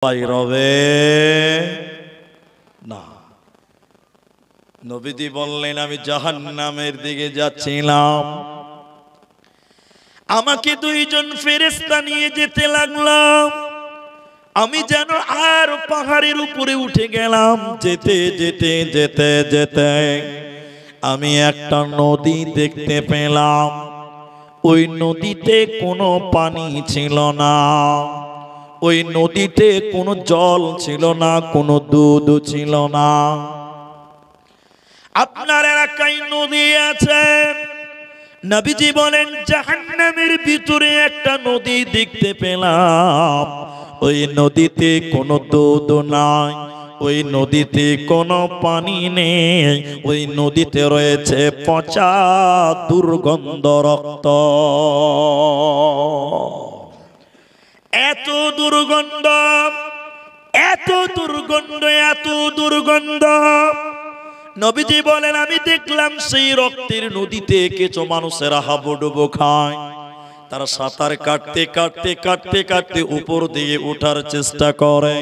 বাইরবে না। নবীজি বললেন আমি জাহান্নামের দিকে যাচ্ছিলাম, আমাকে দুইজন ফেরেশতা নিয়ে যেতে লাগলাম। আমি যেন আর পাহাড়ের উপরে উঠে গেলাম। যেতে যেতে যেতে যেতে আমি একটা নদী দেখতে পেলাম। ওই নদীতে কোনো পানি ছিল না, ওই নদীতে কোনো জল ছিল না, কোনো দুধ ছিল না। আপনার এলাকায় নদী আছে, নবীজি বলেন জাহান্নামের ভিতরে একটা নদী দেখতে পেলাম। ওই নদীতে কোনো দুধ নাই, ওই নদীতে কোনো পানি নেই, ওই নদীতে রয়েছে পচা দুর্গন্ধ রক্ত। এত দুর্গন্ধ, এত দুর্গন্ধ, এত দুর্গন্ধ। নবীজি বলেন আমি দেখলাম সেই রক্তের নদীতে কিছু মানুষেরা হাবুডুবু খায়। তারা সাঁতার কাটতে কাটতে কাটতে কাটতে উপর দিকে ওঠার চেষ্টা করে,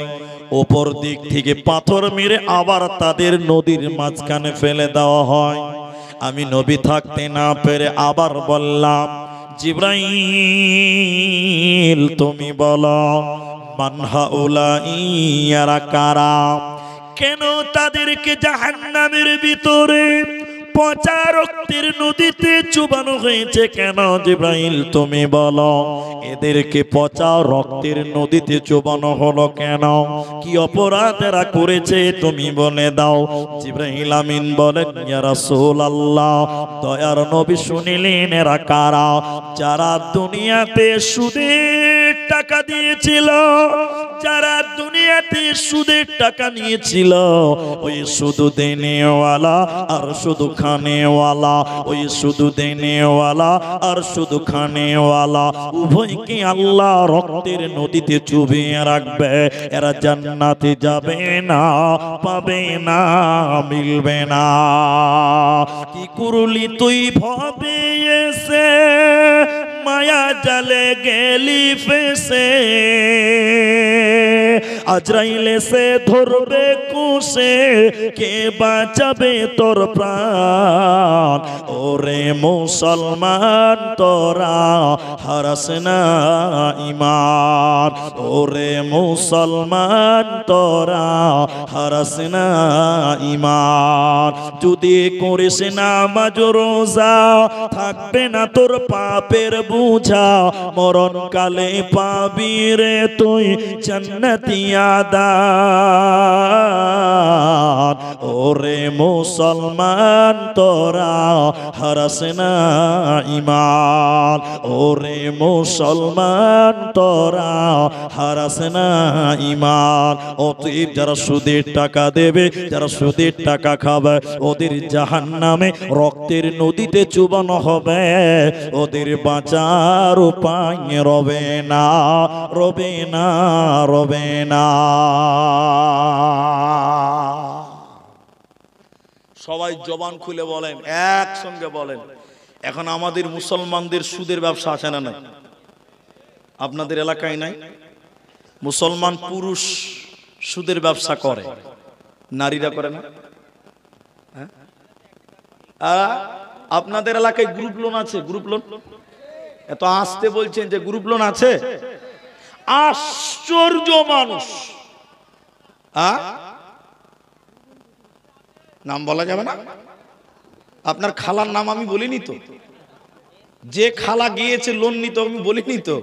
উপর দিক থেকে পাথর মেরে আবার তাদের নদীর মাঝখানে ফেলে দেওয়া হয়। আমি নবী থাকতে না পেরে আবার বললাম জিবরাইল তুমি বলো মান হাউলাই ইয়ারা কারা, কেন তাদেরকে জাহান্নামের ভিতরে পচা রক্তের নদীতে চুবানো হয়েছে কেন? জিবরাইল তুমি বলো এদেরকে পচা রক্তের নদীতে চুবানো হলো কেন? কি অপরাধ এরা করেছে তুমি বলে দাও। জিবরাইল আমিন বলেন ইয়া রাসূলুল্লাহ, দয়ার নবী শুনিলেন এরা কারা? যারা দুনিয়াতে সুদের টাকা দিয়েছিল, যারা দুনিয়াতে সুদের টাকা নিয়েছিল, ওই শুধু দেনেওয়ালা আর শুধু খানেওয়ালা, ওই শুধু দেনেওয়ালা আর শুধু খানেওয়ালা উভয়কে আল্লাহ রক্তের নদীতে চুবিয়ে রাখবে। এরা জান্নাতে যাবে না, পাবে না, মিলবে না। কি করলি তুই ভবে এসে, মায়া জালে গেলি ফেসে, আজরাইলে সে ধরবে কুশে, কে বাঁচাবে তোর প্রাণ? ওরে মুসলমান তোরা হারাস না ঈমান, ওরে মুসলমান তোরা হারাস না ঈমান। যদি করিস নামাজ রোজা থাকবে না তোর পাপের বুঝা, মরণকালে পাবি রে তুই জান্নাতি আদান। ওরে মুসলমান তোরা হারাস না ঈমান, ওরে মুসলমান তোরা হারাস না ঈমান। অতএব যারা সুদের টাকা দেবে, যারা সুদের টাকা খাবে, ওদের জাহান্নামে রক্তের নদীতে চুবানো হবে। ওদের বাঁচার উপায় রবে না, রবে না, রবে না। সবাই জবান খুলে বলেন, একসঙ্গে বলেন। এখন আমাদের মুসলমানদের সুদের ব্যবসা আছে না নাই? আপনাদের এলাকায় নাই? মুসলমান পুরুষ সুদের ব্যবসা করে, নারীরা করে না? আপনাদের এলাকায় গ্রুপ লোন আছে? গ্রুপ লোন এত আসতে বলছেন যে গ্রুপ লোন আছে? আশ্চর্য মানুষ। নাম বলা যাবে না? আপনার খালার নাম আমি বলিনি তো, যে খালা গিয়েছে লোন নিতে আমি বলিনি তো।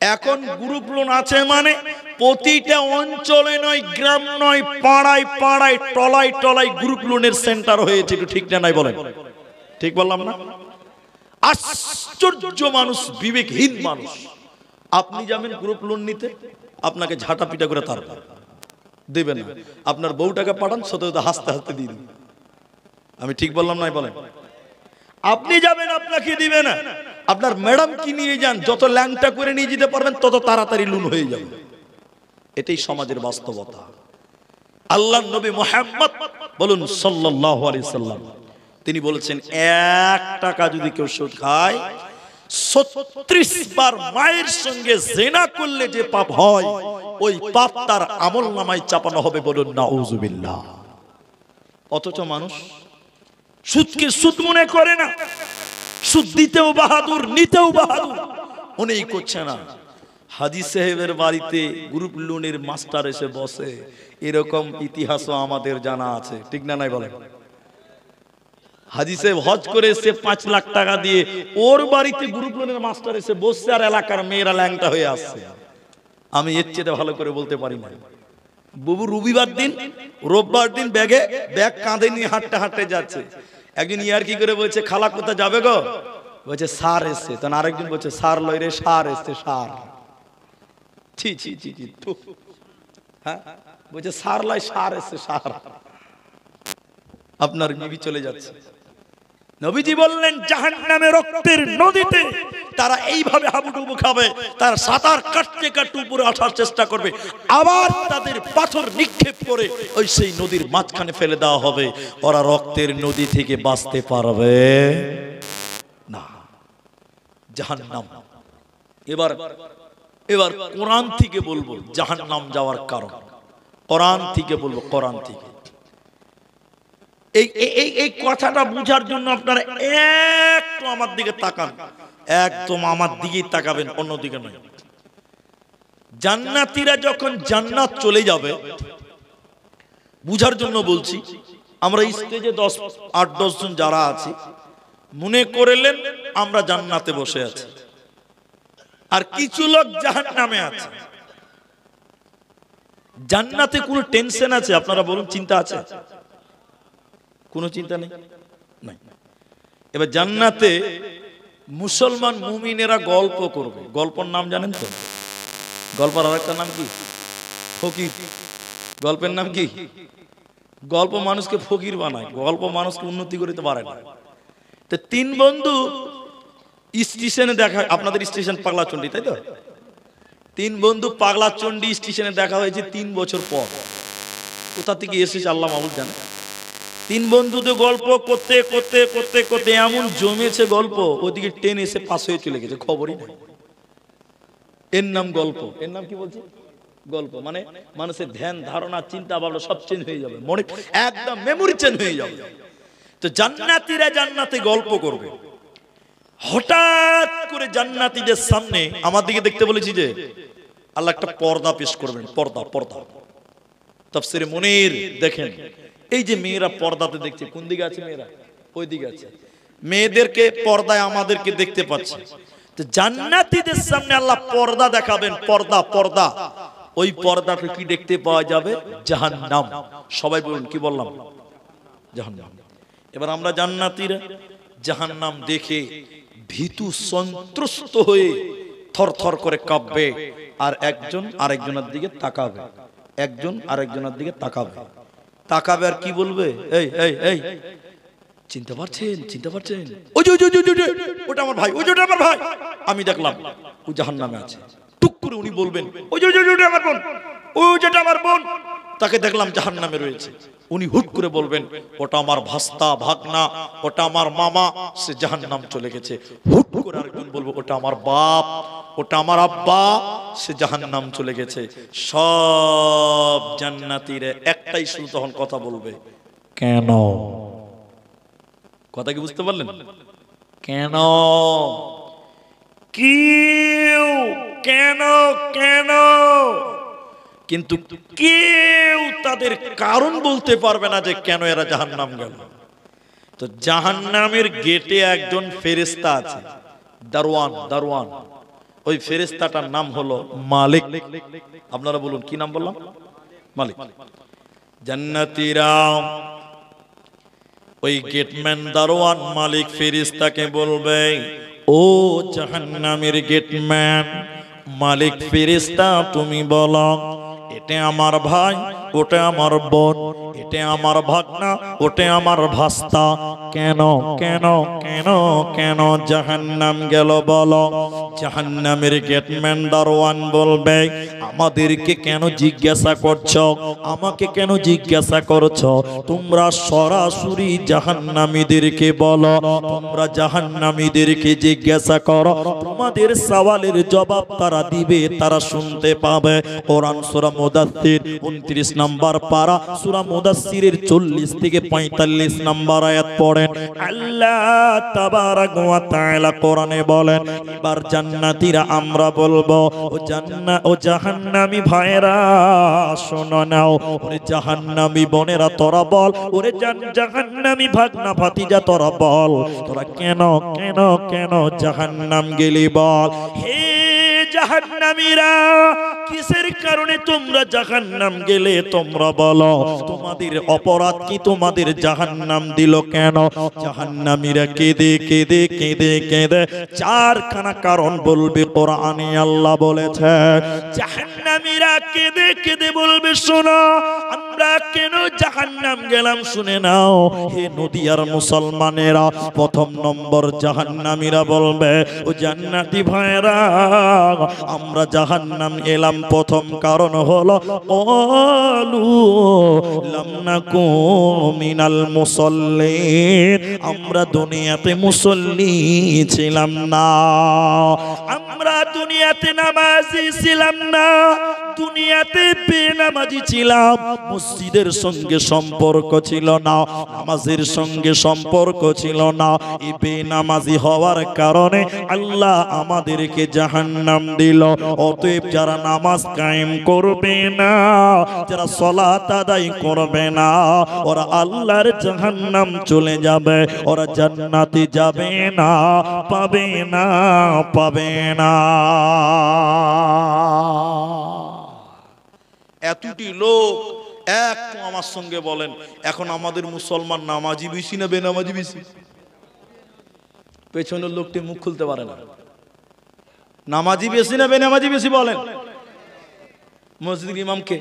এখন গ্রুপ লোন আছে মানে প্রতিটা অঞ্চলে নয়, গ্রাম নয়, পাড়ায় পাড়ায়, টলায় টলায় গ্রুপ লোনের সেন্টার হয়েছে। একটু ঠিক না নাই বলেন? ঠিক বললাম না? আশ্চর্য মানুষ, বিবেকহীন মানুষ। আপনি যাবেন গ্রুপ লোন নিতে, আপনাকে ঝাঁটা পিটা করে তার দেবে না। আপনার বউটাকে পাঠান, সত্যি হাসতে হাসতে দিয়ে দিন। আমি ঠিক বললাম নাই বলেন? আপনি যাবেন, আপনাকে দিবে না। আপনার ম্যাডাম কি নিয়ে যান, যত ল্যাংটা করে নিয়ে যেতে পারবেন তত তাড়াতাড়ি লোন হয়ে যাবে। এটাই সমাজের বাস্তবতা। আল্লাহর নবী মুহাম্মদ বলুন সাল্লাল্লাহু আলাইহি সাল্লাম, তিনি বলেছেন 1 টাকা যদি কেউ সুদ খায় 36 বার মায়ের সঙ্গে জিনা করলে যে পাপ হয় ওই পাপ তার আমলনামায় চাপানো হবে, বলুন নাউজুবিল্লাহ। অথচ মানুষ সুদকে সুদ মনে করে না, সুদ দিতেও বাহাদুর, নিতেও বাহাদুর, উনিই করছে না। হাজী সাহেবের বাড়িতে গ্রুপ লোনের মাস্টার এসে বসে, এরকম ইতিহাসও আমাদের জানা আছে, ঠিক না নাই বলেন? হাজী সাহেব হজ করে এসে 5 লাখ টাকা দিয়ে ওর বাড়িতে গ্রুপ লোনের মাস্টার এসে বসছে, আর এলাকার মেয়েরা ল্যাংটা হয়ে আসছে। আমি এর চেয়ে ভালো করে বলতে পারি না। বাবু রোববার দিন ব্যাগ কাঁধে নিয়ে হাঁটতে হাঁটতে যাচ্ছে। একজন ইয়ার কি করে বলছে, খালা কোথায় যাবে গো? বলছে সার এসছে। তখন আরেকজন বলছে সার লয় রে, সার এসছে, সার। ছি ছি ছি ছি, হ্যাঁ বলছে সার লয়, সার এসছে, সার। আপনার বিবি চলে যাচ্ছে। নবীজি বললেন জাহান্নামে রক্তের নদীতে তারা এইভাবে হাবুডুবু খাবে, তার সাঁতার কাটতে কাটতে উপরে আসার চেষ্টা করবে, আবার তাদের পাথর নিক্ষেপ করে ওই সেই নদীর মাঝখানে ফেলে দেওয়া হবে। ওরা রক্তের নদী থেকে বাঁচতে পারবে না। জাহান্নাম। এবার কোরআন থেকে বলবো জাহান্নাম যাওয়ার কারণ, কোরআন থেকে বলবো, কোরআন থেকে। এই কথাটা বুঝার জন্য আপনারা একটু আমার দিকে তাকান, একদম আমার দিকেই তাকাবেন, অন্যদিকে নয়। জান্নাতীরা যখন জান্নাত চলে যাবে বুঝার জন্য বলছি। আমরা স্টেজে 8-10 জন যারা আছি, মনে করলেন আমরা জান্নাতে বসে আছি, আর কিছু লোক জাহান্নামে আছে। জান্নাতে কোনো টেনশন আছে? আপনারা বলুন, চিন্তা আছে? কোনো চিন্তা নেই। এবার জান্নাতে মুসলমান মুমিনেরা গল্প করবে। গল্পের নাম জানেন তো? গল্পের আরেকটা নাম কি? ফকির। গল্পের নাম কি? গল্প মানুষকে ফকির বানায়, গল্প মানুষকে উন্নতি করতে পারে না। তো 3 বন্ধু স্টেশনে দেখা, আপনাদের স্টেশন পাগলাচন্ডী, তাই তো? 3 বন্ধু পাগলাচন্ডী স্টেশনে দেখা হয়েছে 3 বছর পর। কোথা থেকে এসেছে আল্লাহ মাহবুব জানে। 3 বন্ধুতে গল্প করতে করতে করতে করতে এমন জমেছে গল্প, ওদিকে ট্রেন এসে পাশ হয়ে চলে গেছে, খবরই নেই। এর নাম গল্প। এর নাম কি বলছি? গল্প। মানে মানুষের ধ্যান ধারণা চিন্তা ভাবনা সব চেঞ্জ হয়ে যাবে, মনে একদম মেমোরি চেঞ্জ হয়ে যাবে। তো জান্নাতীরা জান্নাতে গল্প করবে। হঠাৎ করে জান্নাতীদের সামনে আমার দিকে দেখতে বলেছি যে আল্লাহ একটা পর্দা পেশ করবেন। পর্দা, পর্দা। তাফসীরে মুনীর দেখেন, এই যে মেয়েরা পর্দাতে দেখছে, কোন দিকে আছে মেয়েরা? ওই দিকে আছে। মেয়েদেরকে পর্দায় আমাদেরকে দেখতে পাচ্ছে। তো জান্নাতীদের সামনে আল্লাহ পর্দা দেখাবেন, পর্দা, পর্দা। ওই পর্দাটা কি দেখতে পাওয়া যাবে? জাহান্নাম। সবাই বলুন, কি বললাম? জাহান্নাম। এবার আমরা জান্নাতীরা জাহান্নাম দেখে ভীতু সন্ত্রস্ত হয়ে থরথর করে কাঁপবে, আর একজন আরেকজনের দিকে তাকাবে, একজন আরেকজনের দিকে তাকাবে, তাকাবে আর কি বলবে? এই এই এই, চিনতে পারছেন? চিনতে পারছেন? ওই যে ওটা আমার ভাই, ওই যে আমার ভাই, আমি দেখলাম ও জাহান্নামে আছে। টুক করে উনি বলবেন, ওই যে আমার বোন, ওই যেটা আমার বোন, তাকে দেখলাম জাহান্নামে রয়েছে। উনি হুট করে বলবেন, ওটা আমার ভাস্তা ভাগনা, ওটা আমার মামা, সে জাহান্নাম চলে গেছে। হুট করে আরেকজন বলবো, ওটা আমার বাপ, ওটা আমার আব্বা, সে জাহান্নাম চলে গেছে। সব জান্নাতীরা একটাই শুধু তখন কথা বলবে, কেন? কথা কি বুঝতে পারলেন? কেন? কেউ কেন কেন, কিন্তু কেউ তাদের কারণ বলতে পারবে না যে কেন এরা জাহান্নাম গেল। তো জাহান্নামের গেটে একজন ফেরেশতা আছে, দারওয়ান। দারওয়ান, ওই ফেরেশতাটার নাম হলো মালিক। আপনারা বলুন, কি নাম বললাম? মালিক। জান্নাতীরা ওই গেটম্যান দারওয়ান মালিক ফেরেশতাকে বলবে, ও জাহান্নামের গেটম্যান, মালিক ফেরেশতা তুমি বলো, এটা আমার ভাই, ওটা আমার বোন, এটা আমার ভাগনা, ওটা আমার ভাস্তা। কেন কেন কেন কেন জাহান্নাম গেল বলো? জাহান্নামের গেটম্যান দারোয়ান বলবে, আমাদেরকে কেন জিজ্ঞাসা করছো, আমাকে কেন জিজ্ঞাসা করছো? তোমরা সরাসরি জাহান্নামীদেরকে বলো, তোমরা জাহান্নামীদেরকে জিজ্ঞাসা করো, তোমাদের সওয়ালের জবাব তারা দিবে, তারা শুনতে পাবে। কোরআন সূরা মুদাথ্থির 29 নম্বর পারা, সূরা মুদাথ্থিরের 40 থেকে 45 নম্বর আয়াত পড়েন। আল্লাহ তাবারাক ওয়া তাআলা কোরআনে বলেন, এবার জান্নাতীরা আমরা বলবো, ও জাহান্নামী ভাইরা শোনো নাও, ওরে জাহান্নামী বোনেরা তোরা বল, ওরে জাহান্নামী ভাগনা ভাতিজা তোরা বল, তোরা কেন কেন কেন জাহান্নাম গেলি বল। হে জাহান্নামীরা, কিসের কারণে তোমরা জাহান্নাম গেলে তোমরা বলো? তোমাদের অপরাধ কি? তোমাদের জাহান্নাম দিল কেন? জাহান্নামীরা কেঁদে কেঁদে কেঁদে কেঁদে চারখানা কারণ বলবে, কোরআনে আল্লাহ বলেছে। জাহান্নামীরা কেঁদে কেঁদে বলবে, শোনো আমরা কেন জাহান্নাম গেলাম শুনে নাও। হে নদিয়ার মুসলমানেরা, প্রথম নম্বর জাহান্নামীরা বলবে, ও জান্নাতি ভাইরা, আমরা জাহান্নাম এলাম প্রথম কারণ হলো ক্বালু লাম নাকু মিনাল মুসাল্লিন, আমরা দুনিয়াতে মুসল্লি ছিলাম না, আমরা দুনিয়াতে নামাজি ছিলাম না, দুনিয়াতে বেনামাজি ছিলাম, মসজিদের সঙ্গে সম্পর্ক ছিল না, নামাজের সঙ্গে সম্পর্ক ছিল না। এই বেনামাজি হওয়ার কারণে আল্লাহ আমাদেরকে জাহান্নাম দিল। অতএব যারা নামাজ কায়েম করবে না, যারা সালাত আদায় করবে না, ওরা আল্লাহর জাহান্নাম চলে যাবে, ওরা জান্নাতে যাবে না, পাবে না, পাবে না। এতটি লোক একটু আমার সঙ্গে বলেন, এখন আমাদের মুসলমান নামাজি বেশি না বেনামাজি বেশি? পেছনের লোকটি মুখ খুলতে পারে না। নামাজি বেশি না বেনামাজি বেশি বলেন? মসজিদের ইমামকে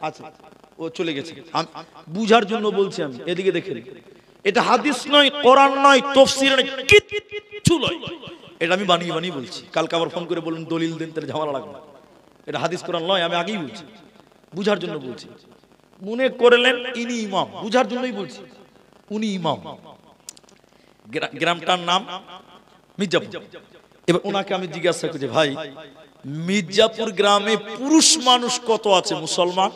আচ্ছা, ও চলে গেছে, বুঝার জন্য বলছি আমি। এদিকে দেখেন, এটা হাদিস নয়, কোরআন নয়, তাফসীর নয়, কিচ্ছু নয়, এটা আমি বানিয়ে বানিয়ে বলছি। কালকে আবার ফোন করে বলুন দলিল দেন, তাহলে ঝামেলা লাগবে। এটা হাদিস কোরআন নয়, আমি আগেই বলছি, বুঝার জন্য বলছি। মনে করলেন ইনি ইমাম, বুঝার জন্যই বলছি, উনি ইমাম। গ্রামটার নাম মির্জাপুর। এবার ওনাকে আমি জিজ্ঞাসা করছি, ভাই মির্জাপুর গ্রামে পুরুষ মানুষ কত আছে মুসলমান?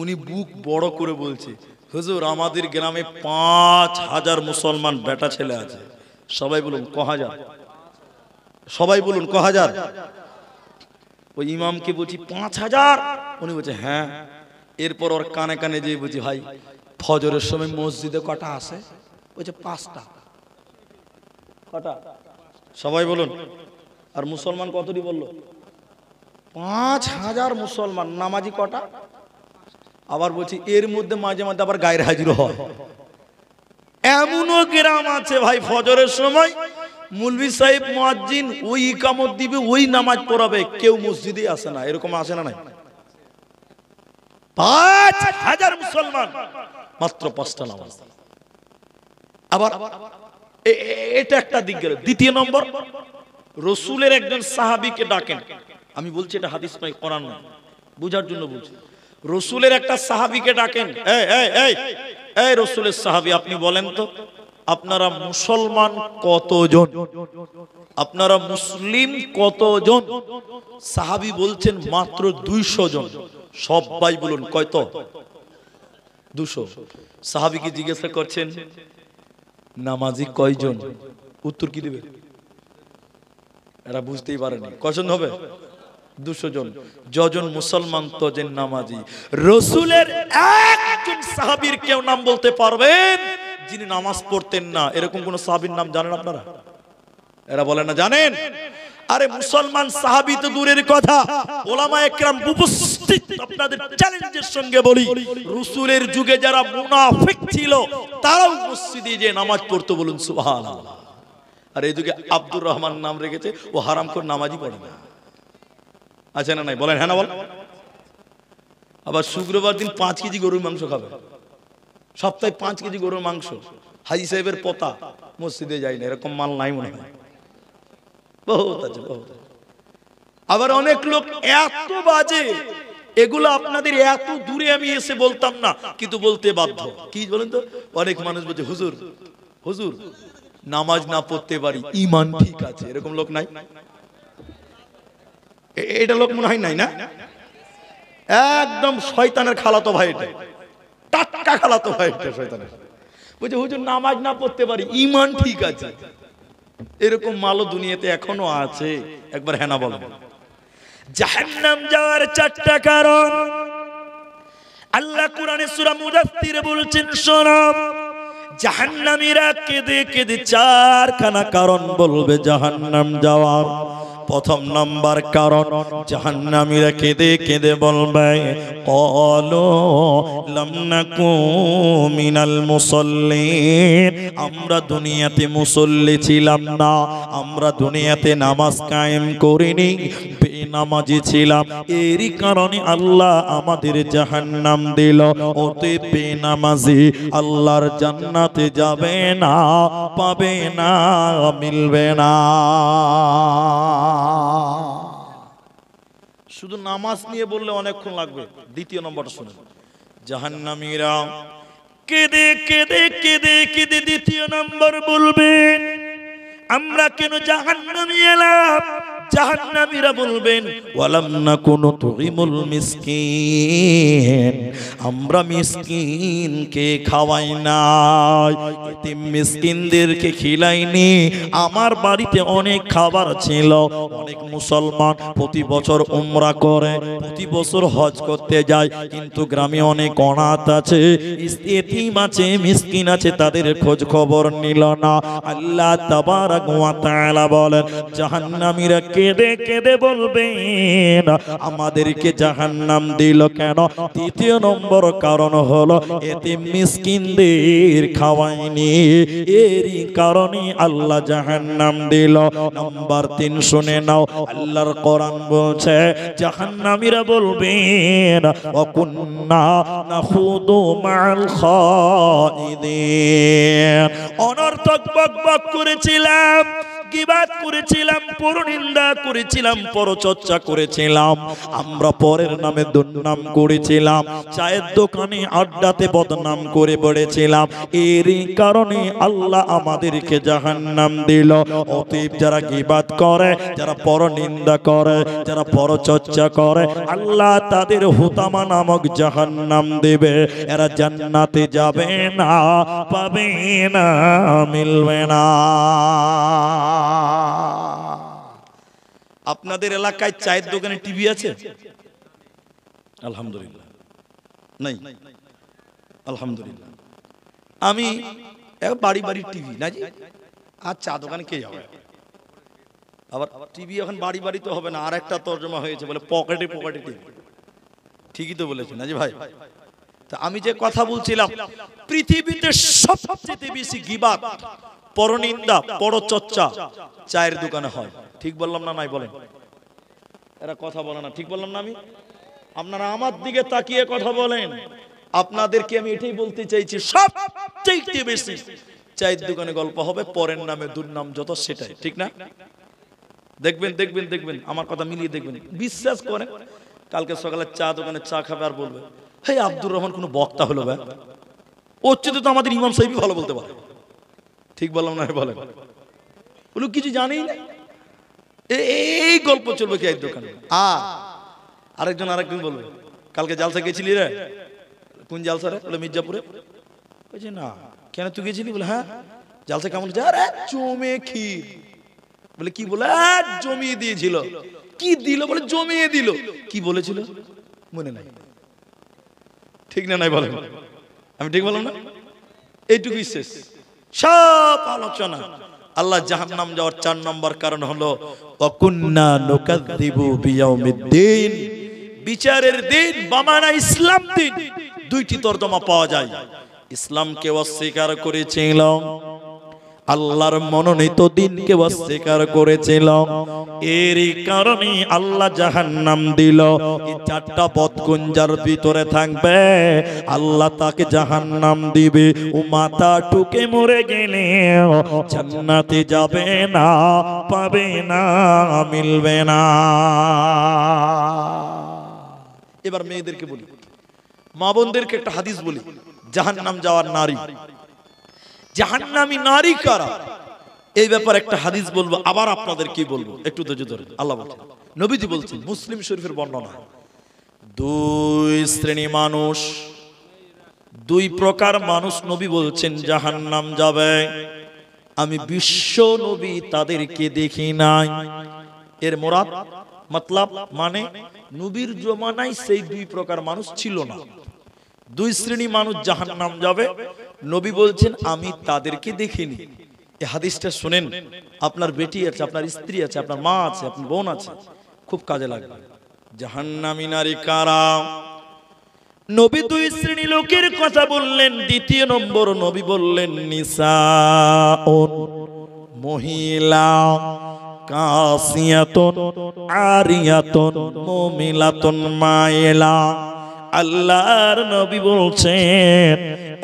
উনি বুক বড় করে বলছে, হুজুর আমাদের গ্রামে 5000 মুসলমান বেটা ছেলে আছে। সবাই বলুন ক হাজার, সবাই বলুন ক হাজার। ওই ইমামকে বলছি 5000, উনি বলছে হ্যাঁ। এরপর ওর কানে কানে যেয়ে বলছি, ভাই ফজরের সময় মসজিদে কটা আসে? বলছে 5টা। কটা? সবাই বলুন। আর মুসলমান কতটি বললো? 5000 মুসলমান, নামাজি কটা? আবার বলছি এর মধ্যে মাঝে মাঝে আবার গায়ের হাজির হয়। এমনও গ্রাম আছে ভাই, ফজরের সময় মুলবি সাহেব মুয়াজ্জিন ওই ইকামত দিবে, ওই নামাজ পড়াবে, কেউ মসজিদে আসে না। এরকম আসে না? নাই? 5000 মুসলমান, মাত্র 5টা নামাজ। আবার এটা একটা দিক গেল। দ্বিতীয় নম্বর, রসুলের একজন সাহাবীকে ডাকেন। আমি বলছি এটা হাদিস নয়, কোরআন নয়, বুঝার জন্য বলছি। রসুলের একটা সাহাবীকে ডাকেন, এই রসুলের সাহাবী আপনি বলেন তো আপনারা মুসলমান কতজন, আপনারা মুসলিম কতজন? সাহাবী বলছেন মাত্র 200 জন। সবাই বলুন কয়ত? 200। সাহাবীকে জিজ্ঞাসা করছেন নামাজি কয়জন? উত্তর কি দিবে? এরা বুঝতেই পারেনি। কয়জন হবে? 200 জন। যজন মুসলমান তজন নামাজি। রসুলের একজন সাহাবীর কেউ নাম বলতে পারবেন যিনি নামাজ পড়তেন না? এরকম কোন সাহাবীর নাম জানেন আপনারা? এরা বলে না জানেন। আরে মুসলমান সাহাবী তো দূরের কথা, ওলামায়ে কেরাম উপস্থিত। আপনাদের চ্যালেঞ্জের সঙ্গে বলি, রাসূলের যুগে যারা মুনাফিক ছিল তারাও মসজিদে যে নামাজ পড়তো, বলুন সুবহানাল্লাহ। আর এই যুগে আব্দুর রহমান নাম রেখেছে, ও হারামখোর নামাজই পড়ে না। আছে না নাই? বলেন হ্যাঁ না বল। আবার শুক্রবার দিন 5 কেজি গরুর মাংস খাবে, সপ্তাহে 5 কেজি গরুর মাংস। হাজি সাহেবের পোতা মসজিদে যায় না, এরকম মাল নাই মনে হয়, বহুত আছে বহুত। আবার অনেক লোক এত বাজে, এগুলো আপনাদের এত দূরে আমি এসে বলতাম না, কিন্তু বলতে বাধ্য। কি বলেন তো, অনেক মানুষ বলছে হুজুর হুজুর নামাজ না পড়তে পারি, ঈমান ঠিক আছে, এরকম লোক নাই? এটা লোক মনে হয় নাই না? একদম শয়তানের খালাতো ভাই, এটা টাটকা খালাতো ভাই, এটা শয়তানের। বলছে হুজুর নামাজ না পড়তে পারি, ঈমান ঠিক আছে। এরকম মালও দুনিয়াতে এখনো আছে। একবার হ্যাঁ না বলেন। জাহান্নাম যাওয়ার 4টা কারণ আল্লাহ কোরআনে সূরা মুদাথথিরে বলছেন, শোনো, জাহান্নামীরা কেঁদে কেঁদে 4খানা কারণ বলবে জাহান্নাম যাওয়ার। প্রথম নাম্বার কারণ, জাহান্নামীরা কেঁদে কেঁদে বলবে, ক্বালু লাম নাকু মিনাল মুসাল্লিন, আমরা দুনিয়াতে মুসল্লি ছিলাম না, আমরা দুনিয়াতে নামাজ কায়েম করিনি, বেনামাজি ছিলাম, এরই কারণে আল্লাহ আমাদের জাহান্নাম দিল। অতএব বেনামাজি আল্লাহর জান্নাতে যাবে না, পাবে না, মিলবে না। শুধু নামাজ নিয়ে বললে অনেকক্ষণ লাগবে। দ্বিতীয় নম্বরটা শুনুন, জাহান্নামীরা কেঁদে কেঁদে কেঁদে কেঁদে দ্বিতীয় নম্বর বলবেন, আমরা কেন জাহান্নামে এলাম? জাহান্নামীরা বলবেন, ওয়ালাম নাকুনু তুইমুল মিসকিন, আমরা মিসকিনকে খাওয়াই নাই, এতিম মিসকিনদেরকে খিলাইনি। আমার বাড়িতে অনেক খাবার ছিল, অনেক মুসলমান প্রতি বছর উমরা করে, প্রতি বছর হজ করতে যায়, কিন্তু গ্রামে অনেক অনাথ আছে, এতিম আছে, মিসকিন আছে, তাদের খোঁজ খবর নিল না। আল্লাহ তাবারক ওয়া তাআলা বলেন, জাহান্নামীরা কেঁদে কেঁদে বলবেন, আমাদেরকে জাহান্নাম দিল কেন? তৃতীয় নম্বর কারণ হলো এতিম মিসকিনদের খাওয়ায়নি, এরই কারণে আল্লাহ জাহান্নাম দিল। নাম্বার 3 শুনে নাও, আল্লাহর কোরআন বলছে, জাহান্নামীরা বলবেন, ওয়াকুন্না নাখুদু মাআল খাইদিন, অনর্থক বকবক করেছিলাম, গীবাত করেছিলাম, পরনিন্দা করেছিলাম, পরচর্চা করেছিলাম, আমরা পরের নামে দুর্নাম করেছিলাম, চায়ের দোকানে আড্ডাতে বদনাম করে বেড়েছিলাম, এরই কারণে আল্লাহ আমাদেরকে জাহান্নাম দিল। অতএব যারা গীবাত করে, যারা পরনিন্দা করে, যারা পরচর্চা করে, আল্লাহ তাদের হুতামা নামক জাহান্নাম দেবে। এরা জান্নাতে যাবে না, পাবে না, মিলবে না। আপনাদের এলাকায় চায়ের দোকানে টিভি আছে? আলহামদুলিল্লাহ নাই, আলহামদুলিল্লাহ। আমি বাড়ি বাড়ি টিভি না জি, আর চা দোকানে কে যাবে? আবার টিভি এখন বাড়ি বাড়ি তো হবে না, আর একটা তর্জমা হয়েছে, বলে পকেটে পকেটে টিভি। ঠিকই তো বলেছেন না জি ভাই। তা আমি যে কথা বলছিলাম, পৃথিবীতে সবচেয়ে বেশি গীবাত, পরনিন্দা, পরচর্চা চায়ের দোকানে হয়। ঠিক বললাম না? নাই বলেন, এরা কথা বলে না। ঠিক বললাম না আমি? আপনারা আমার দিকে তাকিয়ে কথা বলেন। আপনাদেরকে আমি এটাই বলতে চাইছি, সবচেয়ে বেশি চায়ের দোকানে গল্প হবে, পরের নামে দুর্নাম যত, সেটাই। ঠিক না? দেখবেন দেখবেন দেখবেন, আমার কথা মিলিয়ে দেখবেন, বিশ্বাস করেন। কালকে সকালে চা দোকানে চা খাবে আর বলবে, হে আব্দুর রহমান কোন বক্তা হলো ভাই, ওর চেয়ে তো আমাদের ইমাম সাহেবই ভালো বলতে পারে। ঠিক বললাম না? বলেন, বলো কিছু জানেই না, এই গল্প চলবে কি এক দোকানে। আরেকজন আরেকজন বলবে, কালকে জালসা গেছিলি রে? কোন জালসা রে? বলে মির্জাপুরে। বলছে না, কেন তুই গেছিলি? বলে হ্যাঁ। জালসা কেমন? আরে জমে ক্ষীর। বলে কি বলে? জমিয়ে দিয়েছিল। কি দিল? বলে জমিয়ে দিল। কি বলেছিল মনে নাই। ঠিক না? নাই বলেন, আমি ঠিক বললাম না? এইটুকুই শেষ, সব আলোচনা। আল্লাহ জাহান্নাম যাওয়ার 4 নম্বর কারণ হলো ওয়াকুন্না নুকাযযিবু বিয়াউমিদ্দিন, বিচারের দিন, বামানা ইসলাম দিন। দুইটি তরজমা পাওয়া যায়। ইসলামকে অস্বীকার করেছিল, আল্লাহর মনোনীত দিনকে অস্বীকার করেছিল, এরই কারণে আল্লাহ জাহান্নাম দিল। এই চারটা বদকুঞ্জার ভিতরে থাকবে, আল্লাহ তাকে জাহান্নাম দিবে। ও মাথা টুকে মরে গেলে জান্নাতে যাবে না, পাবে না, মিলবে না। এবার মেয়েদেরকে বলি, মা বোনদেরকে একটা হাদিস বলি। জাহান্নাম যাওয়ার নারী, জাহান্নামী নারী কারা, এই ব্যাপারে একটা হাদিস বলবো, আবার আপনাদের কি বলবো একটু ধৈর্য ধরেন। আল্লাহ বলছেন, নবীজি বলছেন, মুসলিম শরীফের বর্ণনা, দুই শ্রেণী মানুষ, দুই প্রকার মানুষ নবী বলছেন জাহান্নাম যাবে। আমি বিশ্ব নবী তাদেরকে দেখি নাই। এর মুরাদ মতলব মানে নবীর জমানায় সেই দুই প্রকার মানুষ ছিল না। দুই শ্রেণী মানুষ জাহান্নাম যাবে, নবী বলছেন আমি তাদেরকে দেখিনি। এই হাদিসটা শুনেন, আপনার বেটি আছে, আপনার স্ত্রী আছে, আপনার মা আছে, আপনার বোন আছে, খুব কাজে লাগবে। জাহান্নামী নারী কারা? নবী দুই শ্রেণী লোকের কথা বললেন। দ্বিতীয় নম্বর নবী বললেন নিসাউন, মহিলা, কাসিয়াতুন আরিয়াতুন মুমিলাতুন মাইলা। আল্লাহর নবী বলছেন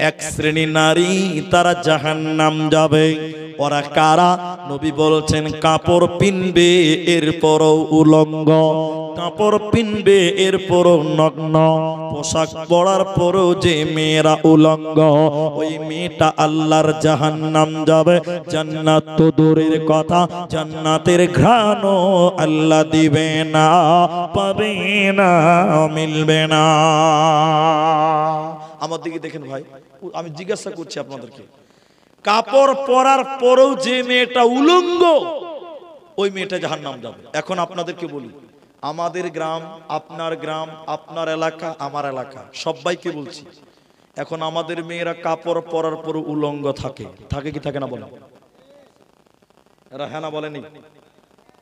এক শ্রেণী নারী তারা জাহান্নাম যাবে। ওরা কারা? নবী বলছেন কাপড় পিনবে এরপরও উলঙ্গ, কাপড় পিনবে এরপরও নগ্ন, পোশাক পরার পরও যে মেয়েরা উলঙ্গ, ওই মেয়েটা আল্লাহর জাহান্নাম যাবে। জান্নাত তো দূরের কথা, জান্নাতের ঘ্রাণও আল্লাহ দিবে না, পাবে না, মিলবে না। আমার দিকে দেখেন ভাই, আমি জিজ্ঞাসা করছি আপনাদেরকে, কাপড় পরার পরেও যে মেয়েটা উলঙ্গ, ওই মেয়েটা জাহান্নাম যাবে। এখন আপনাদেরকে বলি, আমাদের গ্রাম, আপনার এলাকা, আমার এলাকা, সবাইকে বলছি, এখন আমাদের মেয়েরা কাপড় পরার পর উলঙ্গ থাকে, থাকে কি থাকে না বলেন? এরা হ্যাঁ না বলেনি?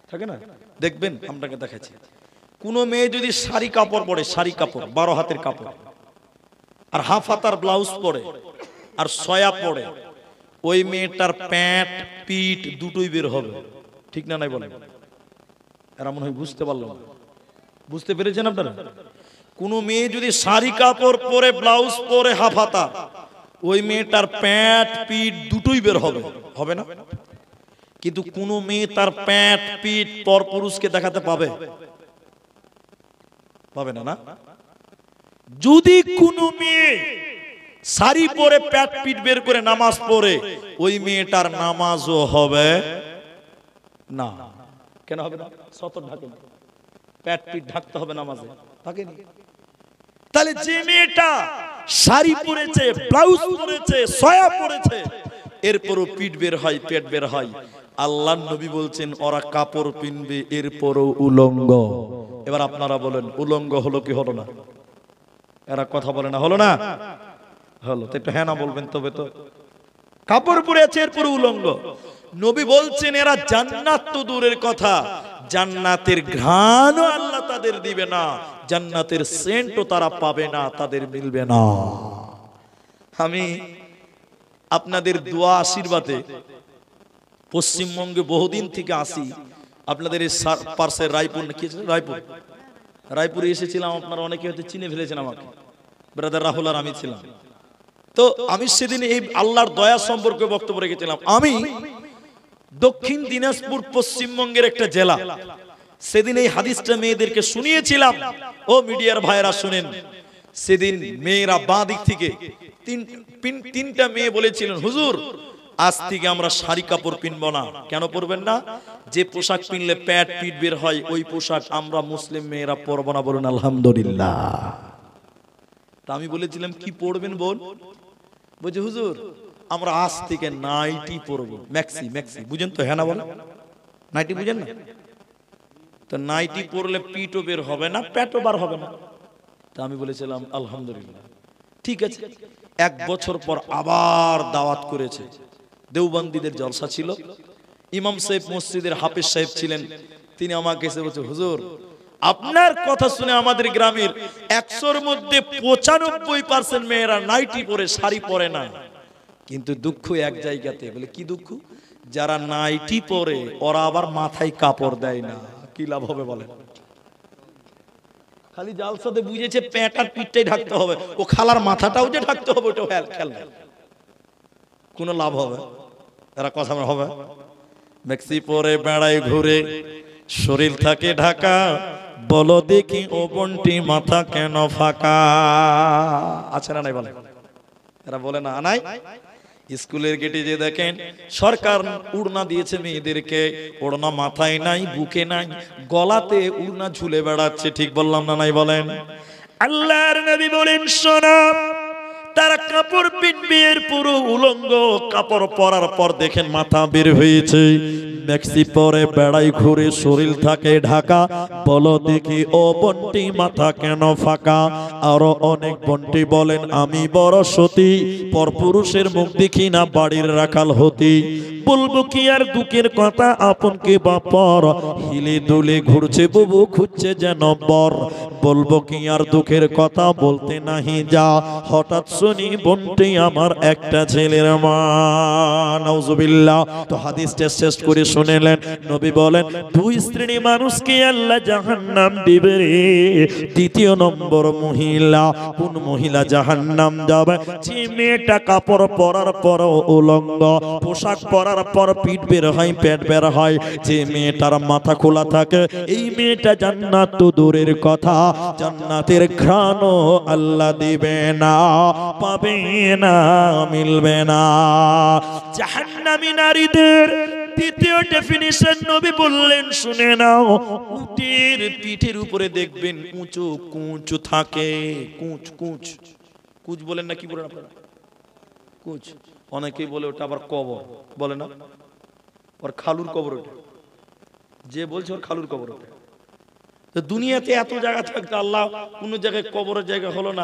থাকে না? দেখবেন, আপনাকে দেখাচ্ছি, কোন মেয়ে যদি শাড়ি কাপড় পরে, শাড়ি কাপড় 12 হাতের কাপড়, আর হাফ হাতার ব্লাউজ পরে, আর সয়া পরে, ওই মেয়েটার প্যান্ট পিঠ দুটোই বের হবে, ঠিক না নাই বলেন? এরা মনে হয় বুঝতে পারলো না। বুঝতে পেরেছেন আপনারা? কোন মেয়ে যদি শাড়ি কাপড় পরে, ব্লাউজ পরে, হাফ হাতা, ওই মেয়েটার প্যান্ট পিঠ দুটোই বের হবে, হবে না? কিন্তু কোন মেয়ে তার প্যান্ট পিঠ পর পুরুষকে দেখাতে পাবে? পাবে না, না? যদি কোন মেয়ে শাড়ি পরে প্যাট পিঠ বের করে নামাজ পড়ে, ওই মেয়েটার নামাজও হবে না। কেন হবে না? সতর ঢাকে, প্যাট পিঠ ঢাকতে হবে নামাজে, ঢাকেনি। তাহলে যে মেয়েটা শাড়ি পরেছে, ব্লাউজ পরেছে, সয়া পরেছে, এরপরও পিঠ বের হয়, পেট বের হয়, আল্লাহর নবী বলছেন ওরা কাপড় পিনবে এরপরও উলঙ্গ। এবার আপনারা বলেন, উলঙ্গ হলো কি হলো না? এরা কথা বলে না, হলো না? হলো তো, একটু হ্যাঁ না বলবেন তবে তো। কাপড় পরে আছে এরপর উলঙ্গ। নবী বলছেন এরা জান্নাত তো দূরের কথা, জান্নাতের ঘ্রাণও আল্লাহ তাদের দিবে না, জান্নাতের সেন্টও তারা পাবে না, তাদের মিলবে না। আমি আপনাদের দোয়া আশীর্বাদে পশ্চিমবঙ্গে বহুদিন থেকে আসি। আপনাদের এই পার্শ্বে রায়পুর, কি রায়পুরে এসেছিলাম, আপনারা অনেকে হয়তো চিনে ফেলেছেন আমাকে, ব্রাদার রাহুল আর আমি ছিলাম। তো আমি সেদিন এই আল্লাহর দয়া সম্পর্কে বক্তব্য রেখেছিলাম। আমি দক্ষিণ দিনাজপুর পশ্চিমবঙ্গের একটা জেলা, সেদিন এই হাদিসটা মেয়েদেরকে শুনিয়েছিলাম। ও মিডিয়ার ভাইরা শুনেন, সেদিন মেয়েরা বাঁ দিক থেকে তিনটা মেয়ে বলেছিলেন, হুজুর আজ থেকে আমরা শাড়ি কাপড় পিনবো না। কেন পরবেন না? যে পোশাক পিনলে প্যাট পিঠ বের হয়, ওই পোশাক আমরা মুসলিম মেয়েরা পরবো না। বলুন আলহামদুলিল্লাহ। তা আমি বলেছিলাম কি পড়বেন বোন? বলছে হুজুর আমরা আজ থেকে নাইটি পরবো, ম্যাক্সি। বুঝেন তো? হ্যাঁ না বলেন? নাইটি বুঝেন না? তো নাইটি পরলে পিঠও বের হবে না, পেটও বার হবে না। তা আমি বলেছিলাম আলহামদুলিল্লাহ, ঠিক আছে। 1 বছর পর আবার দাওয়াত করেছে, দেওবন্দীদের জলসা ছিল, ইমাম সাহেব মসজিদের হাফেজ সাহেব ছিলেন। তিনি আমাকে এসে বলছে, হুজুর আপনার কথা শুনে আমাদের গ্রামের 100-র মধ্যে 95% মেয়েরা নাইটি পরে, শাড়ি পরে না, কিন্তু দুঃখ এক জায়গাতে, বলে কি দুঃখ? যারা নাইটি পরে ওরা আবার মাথায় কাপড় দেয় না, কি লাভ হবে বলে? খালি জালসাতে বুঝেছে প্যান্ট আর পিঠটাই ঢাকতে হবে, ও খালার মাথাটাও যে ঢাকতে হবে ওটাও খেয়াল নাই। কোনো লাভ হবে? এরা কথা হবে? মেক্সি পরে বেড়ায় ঘুরে, শরীর থাকে ঢাকা, বলো দেখি ও বন্টি মাথা কেন ফাঁকা? আছে না নাই বলে? এরা বলে না নাই? স্কুলের গেটে যে দেখেন সরকার উড়না দিয়েছে মেয়েদেরকে, ওড়না মাথায় নাই, বুকে নাই, গলাতে উড়না ঝুলে বেড়াচ্ছে, ঠিক বললাম না নাই বলেন? আল্লাহর নবী বলেন শোনো, তারা কাপড় পিনবে, এর পুরো উলঙ্গ, কাপড় পরার পর দেখেন মাথা বের হয়েছে, মেক্সি পরে বেড়াই ঘুরে, শরীর থাকে ঢাকা, বলো দেখি ও বন্টি মাথা কেন ফাঁকা? আরো অনেক বন্টি বলেন আমি বড় সতী, পরপুরুষের মুখ দেখি না, বাড়ির রাখাল হতি, বলবো কি আর দুঃখের কথা, আপন কে বাপর, হিলে দুলে ঘুরছে বুবু, খুঁজছে যেন বর, বলবো কি আর দুঃখের কথা, বলতে নাহি যা, হঠাৎ শুনি বন্টি আমার একটা ছেলের মা। নাউজুবিল্লাহ। তো হাদিসটা শেষ করে শুনেলেন, নবী বলেন দুই শ্রেণী মানুষকে আল্লাহ জাহান্নাম দিবে রে। দ্বিতীয় নম্বর মহিলা, কোন মহিলা জাহান্নাম যাবে? যে মেয়েটা কাপড় পরার পর উলঙ্গ, পোশাক পরার পর পিঠ বের হয়, পেট বের হয়, যে মেয়েটার মাথা খোলা থাকে, এই মেয়েটা জান্নাত তো দূরের কথা, জান্নাতের ঘ্রাণও আল্লাহ দিবে না, পাবে না, মিলবে না। জাহান্নামী নারীদের দ্বিতীয় ডেফিনিশন নবী বললেন শুনে নাও, উটের পিঠের উপরে দেখবেন উঁচু কুঁচ থাকে, কুঁচ কুঁচ কুঁচ বলেন না, কি বলেন আপনারা? কুঁচ, অনেকেই বলে ওটা আবার কবর, বলে না? ওর খালুর কবর ওটা, যে বলছে ওর খালুর কবর ওটা। তো দুনিয়াতে এত জায়গা থাকতে আল্লাহ কোন জায়গায় কবরের জায়গা হলো না,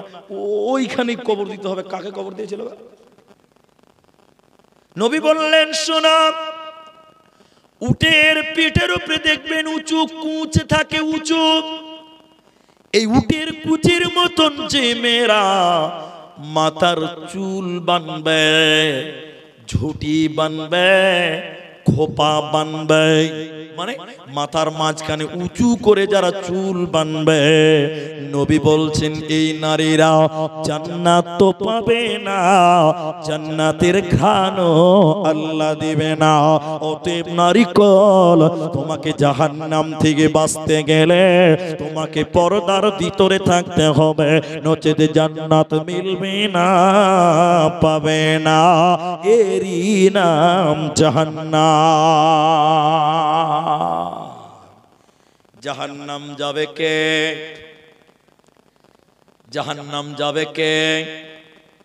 ওইখানে কবর দিতে হবে। কাকে কবর দিয়েছিল? নবী বললেন শোনো, উটের পিঠের উপরে দেখবেন উঁচু কুঁচ থাকে, উঁচু, এই উটের কুচের মতন যে মেয়েরা মাথার চুল বানবে, ঝুটি বানবে, খোপা বানবে, মানে মাথার মাঝখানে উঁচু করে যারা চুল বানবে, নবী বলছেন এই নারীরা জান্নাত তো পাবে না, জান্নাতের ঘ্রাণও আল্লাহ দিবে না। অতএব নারীকল, তোমাকে জাহান্নাম থেকে বাঁচতে গেলে তোমাকে পর্দার ভিতরে থাকতে হবে, নচেত জান্নাত মিলবে না, পাবে না, এরই নাম জাহান্নাম। জাহান্নাম যাবে কে? জাহান্নাম যাবে কে?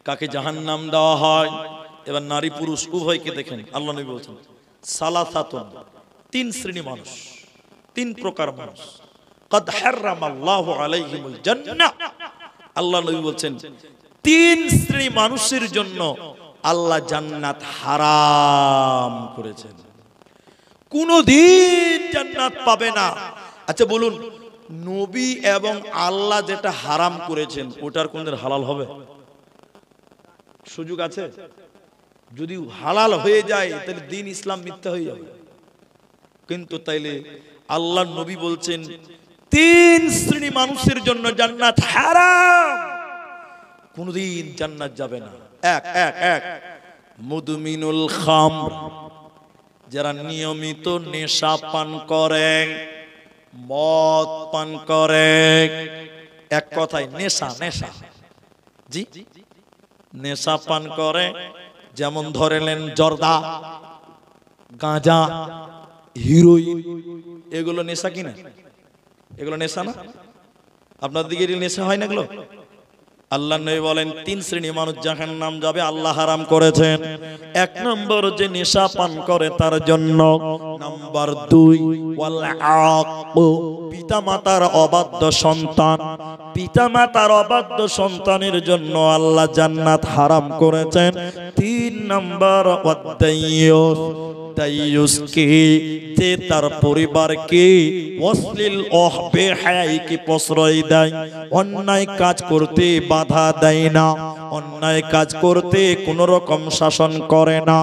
কাকে জাহান্নাম দেওয়া হয়? এবার নারী পুরুষ উভয়কে দেখেন, আল্লাহ নবী বলছেন সালাসাতুন, তিন শ্রেণী মানুষ, তিন প্রকার মানুষ, قد حرم الله عليهم الجنة, আল্লাহ নবী বলছেন তিন শ্রেণী মানুষের জন্য আল্লাহ জান্নাত হারাম করেছেন, কোনদিন জান্নাত পাবে না। আচ্ছা বলুন, নবী এবং আল্লাহ যেটা হারাম করেছেন ওটার কোনদিন হালাল হবে? সুযোগ আছে? যদি হালাল হয়ে যায় তাহলে দিন ইসলাম মিথ্যা হয়ে যাবে। কিন্তু তাইলে আল্লাহ নবী বলছেন তিন শ্রেণী মানুষের জন্য জান্নাত হারাম, কোনদিন জান্নাত যাবে না। এক এক এক মুদমিনুল খামর, যারা নিয়মিত নেশা পান করে, মদ পান করে, এক কথায় নেশা, নেশা, জি নেশা পান করে, যেমন ধরেলেন জর্দা, গাঁজা, হিরোইন, এগুলো নেশা কিনা? এগুলো নেশা না? আপনার দিকে নেশা হয় না এগুলো? আল্লাহ নবী বলেন তিন শ্রেণী মানুষ জাহান্নাম যাবে, আল্লাহ হারাম করেছেন। এক নম্বর যে নেশা পান করে তার জন্য, নাম্বার দুই ওয়াল আক, পিতামাতার অবাধ্য সন্তান, পিতামাতার অবাধ্য সন্তানের জন্য আল্লাহ জান্নাত হারাম করেছেন। তিন নম্বর ওয়াদাইয়ুস, দাইয়ুসকে, যে তার পরিবারকে অশ্লীল বেহায়াইকে প্রশ্রয় দেয়, অন্যায় কাজ করতে বাধা দেয় না, অন্যায় কাজ করতে কোন রকম শাসন করে না,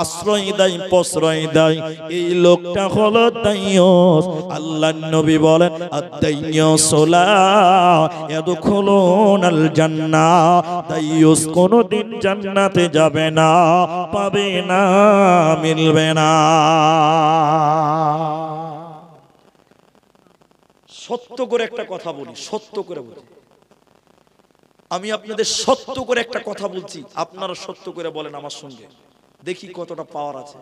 আশ্রয় দেয়, প্রশ্রয় দেয়, এই লোকটা হলো দাইয়ুস। আল্লাহর নবী বলেন আদ-দাইয়ুসু লা ইয়াদখুলুনাল জান্নাহ, দাইয়ুস কোনদিন জান্নাতে যাবে না, পাবে না, মিলবে না। সত্য করে একটা কথা বলি, সত্য করে বলি, আমি আপনাদের সত্য করে একটা কথা বলছি, আপনারা সত্য করে বলেন আমার সঙ্গে, দেখি কতটা পাওয়ার আছে।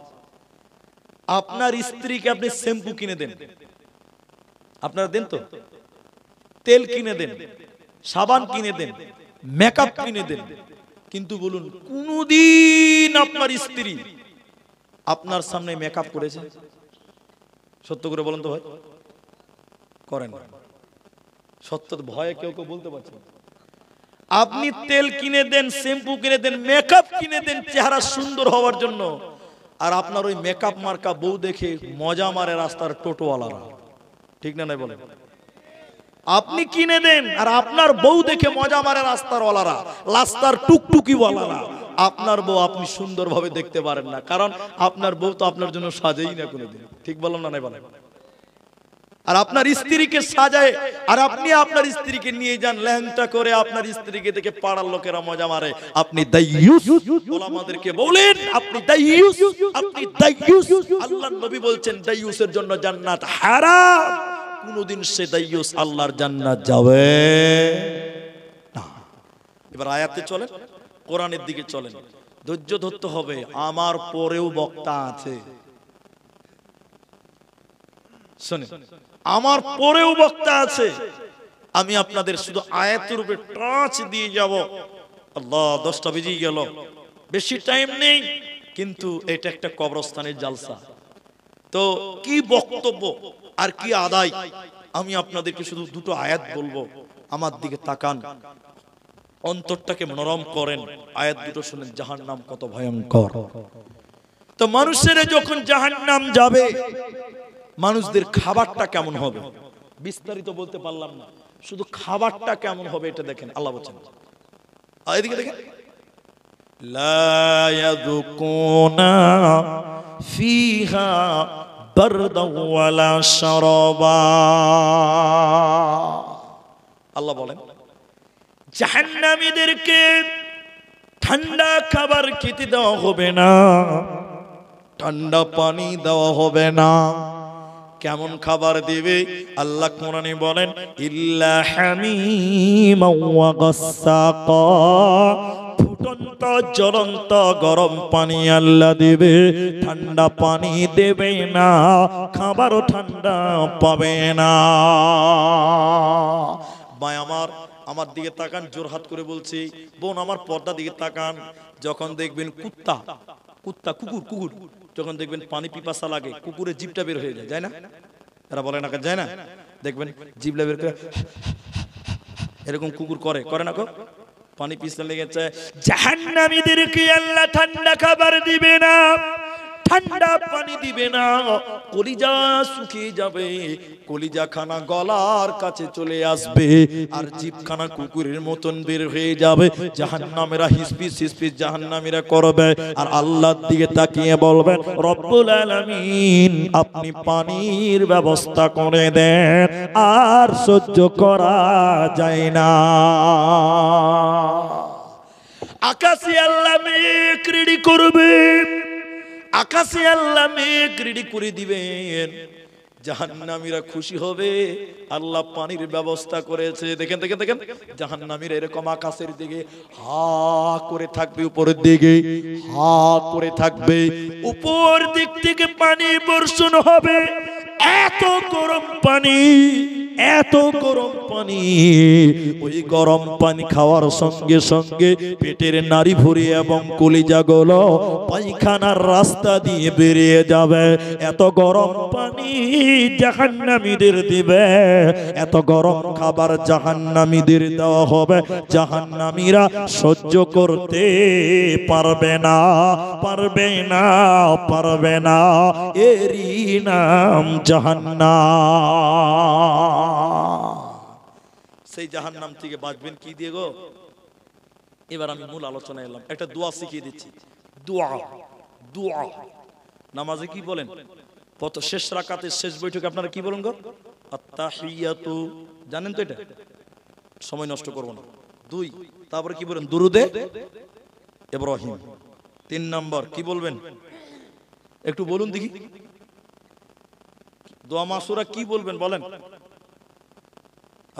আপনার স্ত্রীকে আপনি শ্যাম্পু কিনে দেন, আপনারা দেন তো? তেল কিনে দেন, সাবান কিনে দেন, মেকআপ কিনে দেন, কিন্তু বলুন কোনদিন আপনার স্ত্রী আপনার সামনে মেকআপ করেছে? সত্য করে বলেন তো ভাই, করেন? সত্য ভয়ে কেউ কেউ বলতে পারছে না। আপনি তেল কিনে দেন, শ্যাম্পু কিনে দেন, মেকআপ কিনে দেন চেহারা সুন্দর হওয়ার জন্য, আর আপনার ওই মেকআপ মার্কা বউ দেখে মজা মারে রাস্তার টোটোওয়ালারা, ঠিক না নাই বলেন? আপনি কিনে দেন আর আপনার বউ দেখে মজা মারে রাস্তার ওয়ালারা, রাস্তার টুকটুকি ওয়ালারা, আপনার বউ আপনি সুন্দরভাবে দেখতে পারেন না, কারণ আপনার বউ তো আপনার জন্য সাজেই না কোনোদিন, ঠিক বললাম না নাই বলেন? আর আপনার স্ত্রীকে সাজায়, আর আপনি আপনার স্ত্রীকে নিয়ে যান ল্যাংটা করে, আপনার স্ত্রীকে দেখে পাড়ার লোকেরা মজা মারে, আপনি দাইয়ুস। ওলামাদেরকে বলেন আপনি দাইয়ুস, আপনি দাইয়ুস। আল্লাহর নবী বলছেন দাইয়ুসের জন্য জান্নাত হারাম, কোনদিন সে দাইয়ুস আল্লাহর জান্নাত যাবে না। এবার আয়াতে চলেন, কোরআনের দিকে চলেন, ধৈর্য ধরতে হবে, আমার পরেও বক্তা আছে, শুনেন, আমার পরেও বক্তা আছে, আমি আপনাদের শুধু আয়াতের উপরে টাচ দিয়ে যাব। আল্লাহ, 10টা বেজে গেল, বেশি টাইম নেই, কিন্তু এটা একটা কবরস্থানের জালসা, তো কি বক্তব্য আর কি আদায়, আমি আপনাদেরকে শুধু দুটো আয়াত বলবো, আমার দিকে তাকান, অন্তরটাকে নরম করেন, আয়াত দুটো শুনেন, জাহান্নাম কত ভয়ঙ্কর। তো মানুষেরা যখন জাহান্নাম যাবে, মানুষদের খাবারটা কেমন হবে বিস্তারিত বলতে পারলাম না, শুধু খাবারটা কেমন হবে এটা দেখেন। আল্লাহ বলেন, এদিকে দেখেন, লা ইয়াযুকুনা ফিহা বারদাও ওয়ালা শারাবা। আল্লাহ বলেন জাহান্নামীদেরকে ঠান্ডা খাবার খেতে দেওয়া হবে না, ঠান্ডা পানি দেওয়া হবে না। কেমন খাবার দিবে? আল্লাহ কোরআনে বলেন ইল্লা হামিমা ওয়া গাসসাকা, ফুটন্ত জ্বলন্ত গরম পানি আল্লাহ দেবে, ঠান্ডা পানি দেবে না, খাবারও ঠান্ডা পাবে না। ভাই আমার দিকে তাকান, জোরহাত করে বলছি, বোন আমার পর্দা দিকে তাকান, যখন দেখবেন কুত্তা কুকুর যখন দেখবেন পানি পিপাসা লাগে, কুকুরের জিভটা বের হয়ে যায়, যায় না? এরা বলে না যায় না? দেখবেন জিভটা বের করে এরকম কুকুর করে না, পানি পিছনে লেগেছে। জাহান্নামীদেরকে আল্লাহ ঠান্ডা খাবার দিবে না, ঠান্ডা পানি দিবে না, কলিজা শুকিয়ে যাবে, কলিজা খানা গলার কাছে চলে আসবে, আর জিভখানা কুকুরের মতন বের হয়ে যাবে। জাহান্নামীরা হিসপিস হিসপিস জাহান্নামীরা করবে, আর আল্লাহর দিকে তাকিয়ে বলবেন রব্বুল আলামিন আপনি পানির ব্যবস্থা করে দেন, আর সহ্য করা যায় না। আকাশে আল্লাহ মেঘ রেডি করবে, আকাশে আল্লাহ মেঘ রেডি করে দিবেন, জাহান্নামীরা খুশি হবে, আল্লাহ পানির ব্যবস্থা করেছে। দেখেন দেখেন দেখেন, জাহান্নামীরা এরকম আকাশের দিকে হা করে থাকবে, উপরের দিকে হা করে থাকবে, উপর দিক থেকে পানি বর্ষণ হবে, এত গরম পানি, এত গরম পানি, ওই গরম পানি খাওয়ার সঙ্গে সঙ্গে পেটের নাড়ি ভুঁড়ি এবং কলিজাগুলো পায়খানার রাস্তা দিয়ে বেরিয়ে যাবে। এত গরম পানি জাহান্নামীদের দিবে, এত গরম খাবার জাহান্নামীদের দেওয়া হবে, জাহান্নামীরা সহ্য করতে পারবে না, পারবে না, পারবে না। এরই নাম জাহান্নাম। সেই জাহান্নাম থেকে বাঁচবেন কি দিয়ে গো? এবার আমি মূল আলোচনায় এলাম। একটা দোয়া শিখিয়ে দিচ্ছি। দোয়া, দোয়া নামাজে কি বলেন? শেষ রাকাতের শেষ বৈঠকে আপনারা কি বলেন গো? আত্তাহিয়াতু, জানেন তো এটা? সময় নষ্ট করব না। 2, তারপরে কি বলেন? দুরুদে ইব্রাহিম। 3 নম্বর কি বলবেন? একটু বলুন দেখি। দোয়া মাসুরা কি বলবেন বলেন?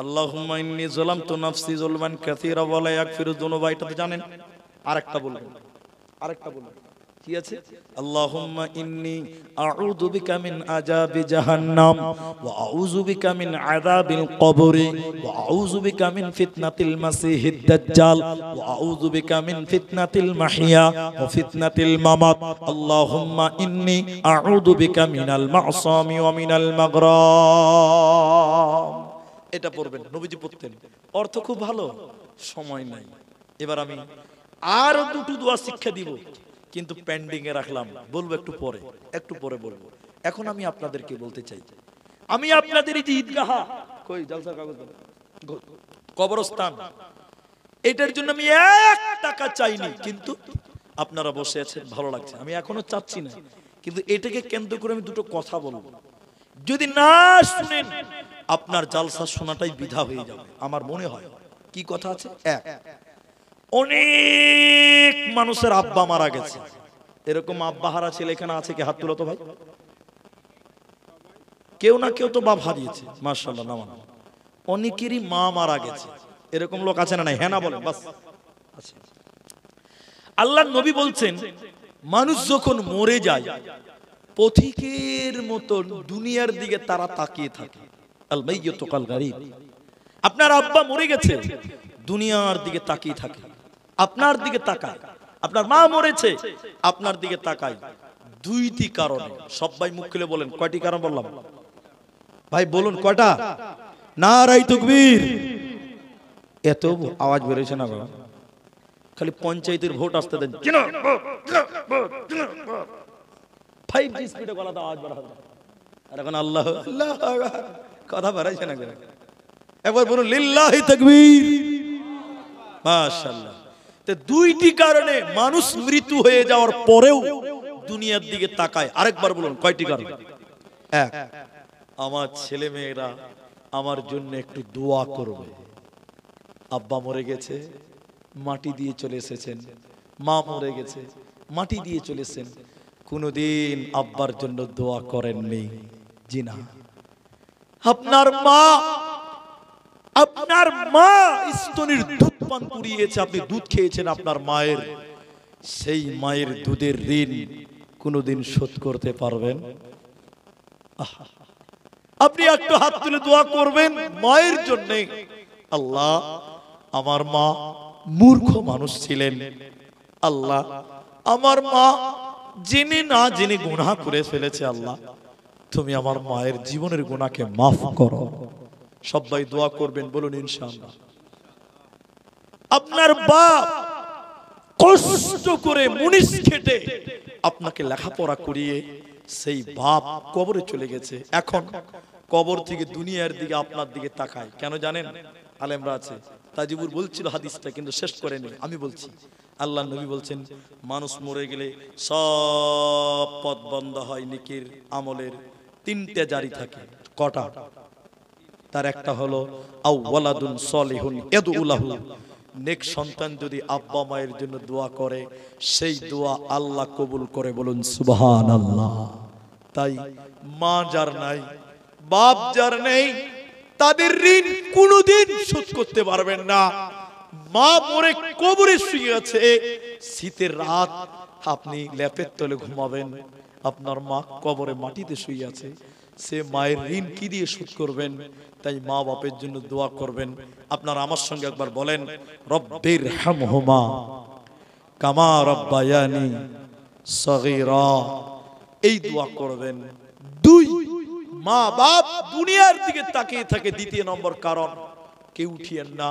আল্লাহুম্মা ইন্নী যালামতু নাফসি যুলমান কাসীরা ওয়া লা ইয়াগফিরুয যুনুবা, এটা তো জানেন। আরেকটা বলবেন, আরেকটা বলবেন। কি আছে? আল্লাহুম্মা ইন্নী আউযু বিকা মিন আযাবি জাহান্নাম ওয়া আউযু বিকা মিন আযাবিল কবরি ওয়া আউযু বিকা মিন ফিতনাতিল মাসিহিদ দাজ্জাল ওয়া আউযু বিকা মিন ফিতনাতিল মাহিয়া ওয়া ফিতনাতিল মামাত। আল্লাহুম্মা ইন্নী আউযু বিকা মিনাল মা'সামি ওয়া মিনাল মাগরাম। এটা পড়বেন, নবীজি পড়তেন। অর্থ খুব ভালো, সময় নাই। এবার আমি আর দুটো দোয়া শিক্ষা দিব, কিন্তু পেন্ডিং এ রাখলাম, বলবো একটু পরে, একটু পরে বলবো। এখন আমি আপনাদেরকে বলতে চাই, আমি আপনাদের এই যে ঈদগাহ, কই জলসার কাগজ, কবরস্থান, এটার জন্য আমি 1 টাকা চাইনি, কিন্তু আপনারা বসে আছেন, ভালো লাগছে। আমি এখনো চাচ্ছি না, কিন্তু এটাকে কেন্দ্র করে আমি দুটো কথা বলবো। যদি না শুনেন, আপনার জালসা শোনাটাই বৃথা হয়ে যাবে আমার মনে হয়। কি কথা আছে? অনেক মানুষের আব্বা মারা গেছে। এরকম আব্বা হারা ছেলে এখানে আছে কি? হাত তুলো তো ভাই। কেউ না কেউ তো বাপ হারিয়েছে, মাশাআল্লাহ। নামান অনেকেরই মা মারা গেছে, এরকম লোক আছে না নাই? হ্যাঁ না বলেন বাস। আল্লাহর নবী বলছেন, মানুষ যখন মরে যায় পথিকের মতন দুনিয়ার দিকে তারা তাকিয়ে থাকে। আল মাইয়িতু কাল গারিব। আপনার আব্বা মরে গেছে, দুনিয়ার দিকে তাকিয়ে থাকে, আপনার দিকে তাকায়। আপনার মা মরেছে, আপনার দিকে তাকায়। 2টি কারণে। সবাই মুখ খুলে বলেন, কয়টি কারণ বললাম ভাই? বলুন কয়টা? নারায়ে তাকবীর। এত আওয়াজ বেরোছে না বাবা, খালি পঞ্চায়েতের ভোট আসতে দেন। 5G স্পিডে গলা দাও, আওয়াজ বাড়াও। আর এখন আল্লাহ আল্লাহ কথা বাড়াইছে না। একবার বলুন লিল্লাহি তাকবীর, মাশাআল্লাহ। তো 2টি কারণে মানুষ মৃত্যু হয়ে যাওয়ার পরেও দুনিয়ার দিকে তাকায়। আরেকবার বলুন কয়টি কারণ? 1, আমার ছেলে মেয়েরা আমার জন্য একটু দোয়া করবে। আব্বা মরে গেছে, মাটি দিয়ে চলে এসেছেন। মা মরে গেছে, মাটি দিয়ে চলে এসেছেন। কোনদিন আব্বার জন্য দোয়া করেননি? জি না। আপনার মা স্তনের দুধ পান করিয়েছে, আপনি দুধ খেয়েছেন আপনার মায়ের, সেই মায়ের দুধের ঋণ কোনদিন শোধ করতে পারবেন? আপনি একটু হাত তুলে দোয়া করবেন মায়ের জন্য। আল্লাহ, আমার মা মূর্খ মানুষ ছিলেন, আল্লাহ আমার মা জেনে না জেনে গুনাহ করে ফেলেছে, আল্লাহ তুমি আমার মায়ের জীবনের গুনাহকে মাফ করো। সবাই দোয়া করবেন, বলুন ইনশাআল্লাহ। আপনার বাপ কষ্ট করে মুনিশ খেটে আপনাকে লেখাপড়া করিয়ে সেই বাপ কবরে চলে গেছে। এখন কবর থেকে দুনিয়ার দিকে আপনার দিকে তাকায় কেন জানেন? আলেমরা আছে, তাজিবুর বলছিল হাদিসটা, কিন্তু শেষ করেনি, আমি বলছি। আল্লাহ নবী বলছেন, মানুষ মরে গেলে সব পথ বন্ধ হয়, নেকির আমলের 3টে জারি থাকে। কটা? তার একটা হলো আওয়ালাদুন সলিহুন ইয়াদউ লাহু, নেক সন্তান যদি আব্বা মায়ের জন্য দোয়া করে, সেই দোয়া আল্লাহ কবুল করে, বলুন সুবহানাল্লাহ। তাই মা যার নাই, বাপ যার নেই, তাদের ঋণ কোনোদিন শোধ করতে পারবেন না। মা মরে কবরে শুয়ে আছে, শীতের রাত আপনি ল্যাপের তলে ঘুমাবেন, আপনার মা কবরে মাটিতে শুয়ে আছে, সে মায়ের ঋণ কি দিয়ে শোধ করবেন? তাই তাই মা বাপের জন্য দোয়া করবেন। আপনারা আমার সঙ্গে একবার বলেন, রব্বির হামহুমা কামা রাব্বায়ানি সগীরা। এই দোয়া করবেন। দুই, মা বাপ দুনিয়ার দিকে তাকিয়ে থাকে। দ্বিতীয় নম্বর কারণ, কেউ উঠিয়েন না,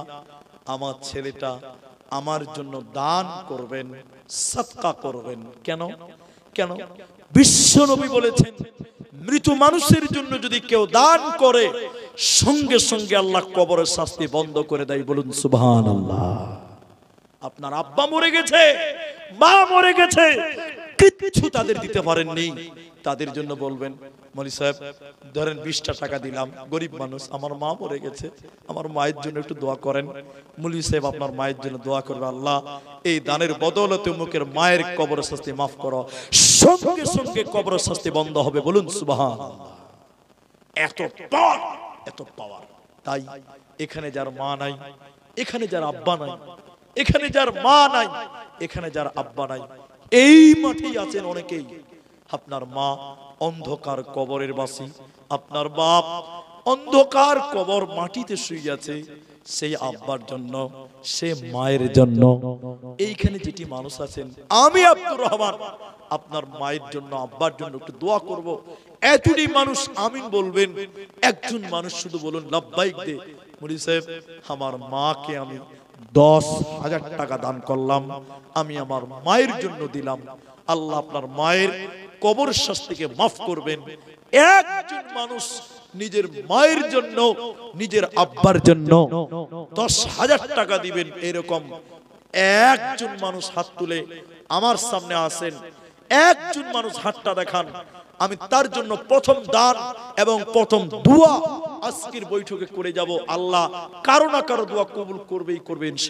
আমার ছেলেটা আমার জন্য দান করবেন, সাদকা করবেন। কেন? কেন? বিশ্ব নবী বলেছেন, মৃত মানুষের জন্য যদি কেউ দান করে সঙ্গে সঙ্গে আল্লাহ কবরের শাস্তি বন্ধ করে দেয়। বলুন সুবহানাল্লাহ। আপনার আব্বা মরে গেছে, মা মরে গেছে, কিচ্ছু তাদের দিতে পারেননি, তাদের জন্য বলবেন, মৌলী সাহেব ধরেন 20টা টাকা দিলাম, গরিব মানুষ, আমার মা মরে গেছে, আমার মায়ের জন্য একটু দোয়া করেন। মৌলী সাহেব আপনার মায়ের জন্য দোয়া করবে, আল্লাহ এই দানের বদৌলতে মুখের মায়ের কবরের শাস্তি মাফ করো, সঙ্গে সঙ্গে কবরের শাস্তি বন্ধ হবে। বলুন সুবহানাল্লাহ। এত পাওয়ার, এত পাওয়ার। তাই এখানে যার মা নাই, এখানে যার আব্বা নাই, এখানে যার মা নাই, এখানে যার আব্বা নাই, এই মাঠেই আছেন অনেকেই। আপনার মা অন্ধকার কবরের বাসী, আপনার বাপ অন্ধকার কবর মাটিতে শুয়ে আছে, সেই আব্বার জন্য, সে মায়ের জন্য। এইখানে যেটি মানুষ আছেন, আমি আব্দুর রহমান আপনার মায়ের জন্য, আব্বার জন্য একটু দোয়া করব। এতটি মানুষ আমিন বলবেন। একজন মানুষ শুধু বলুন লাব্বাইক দে, মৌলী সাহেব আমার মাকে আমি 10,000 টাকা দান করলাম, আমি আমার মায়ের জন্য দিলাম, আল্লাহ আপনার মায়ের কবর শাস্তিকে মাফ করবেন। একজন মানুষ নিজের মায়ের জন্য, নিজের আব্বার জন্য 10,000 টাকা দিবেন, এরকম একজন মানুষ হাত তুলে আমার সামনে আসেন। একজন মানুষ হাতটা দেখান, আমি তার জন্য প্রথম দান এবং প্রথম দোয়া আজকের বৈঠকে করে যাব। আল্লাহ কারো না কারো দোয়া কবুল করবেই করবেন।